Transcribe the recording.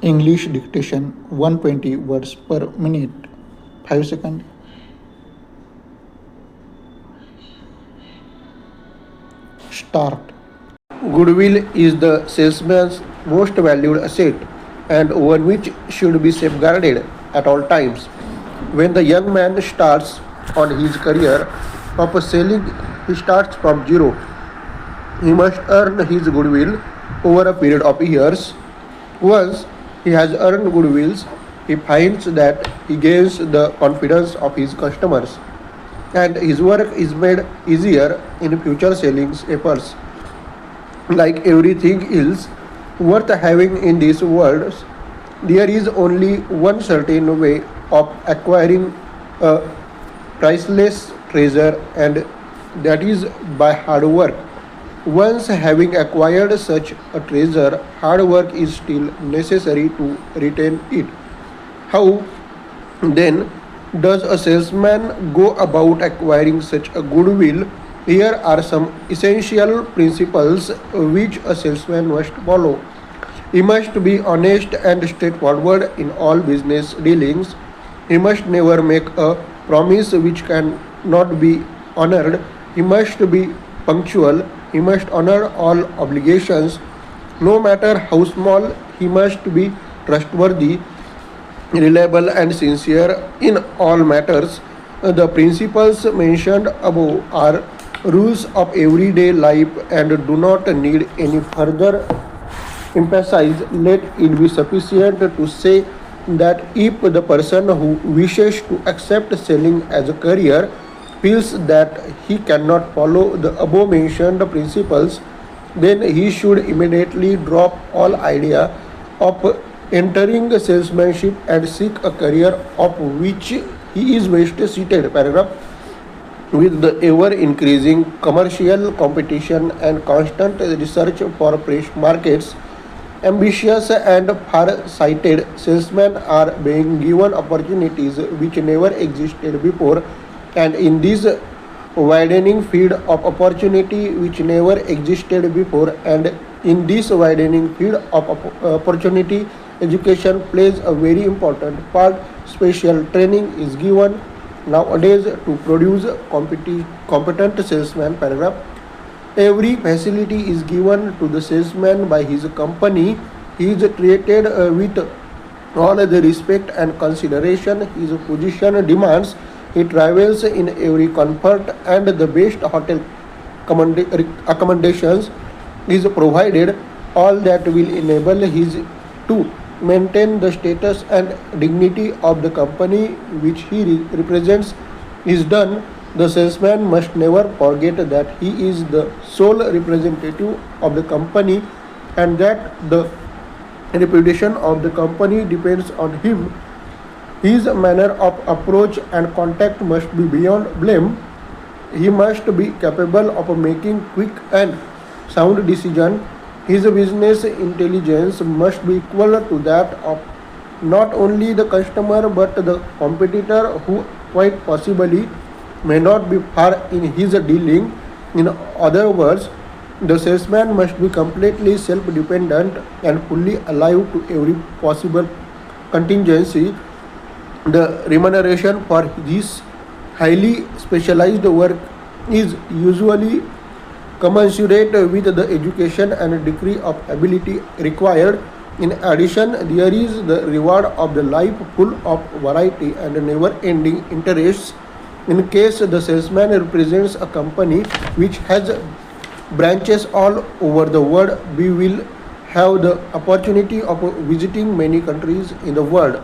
English dictation 120 words per minute. 5 seconds. Start. Goodwill is the salesman's most valued asset and one which should be safeguarded at all times. When the young man starts on his career of selling, he starts from zero. He must earn his goodwill over a period of years. Once he has earned goodwills, he finds that he gains the confidence of his customers and his work is made easier in future selling efforts. Like everything else worth having in this world, there is only one certain way of acquiring a priceless treasure, and that is by hard work. Once having acquired such a treasure, hard work is still necessary to retain it. How then does a salesman go about acquiring such a goodwill? Here are some essential principles which a salesman must follow. He must be honest and straightforward in all business dealings. He must never make a promise which cannot be honored. He must be punctual. He must honor all obligations, no matter how small. He must be trustworthy, reliable, and sincere in all matters. The principles mentioned above are rules of everyday life and do not need any further emphasize. Let it be sufficient to say that if the person who wishes to accept selling as a career feels that he cannot follow the above mentioned principles, then he should immediately drop all idea of entering salesmanship and seek a career of which he is best suited. Paragraph. With the ever increasing commercial competition and constant research for fresh markets, ambitious and far-sighted salesmen are being given opportunities which never existed before, and in this widening field of opportunity which never existed before, and in this widening field of opportunity, education plays a very important part. Special training is given nowadays to produce competent salesman. Paragraph. Every facility is given to the salesman by his company. He is treated with all the respect and consideration his position demands. He travels in every comfort and the best hotel accommodations is provided. All that will enable his to maintain the status and dignity of the company which he represents is done. The salesman must never forget that he is the sole representative of the company and that the reputation of the company depends on him. His manner of approach and contact must be beyond blame. He must be capable of making quick and sound decisions. His business intelligence must be equal to that of not only the customer but the competitor who quite possibly may not be far in his dealing. In other words, the salesman must be completely self-dependent and fully alive to every possible contingency. The remuneration for this highly specialized work is usually commensurate with the education and degree of ability required. In addition, there is the reward of the life full of variety and never-ending interests. In case the salesman represents a company which has branches all over the world, we will have the opportunity of visiting many countries in the world.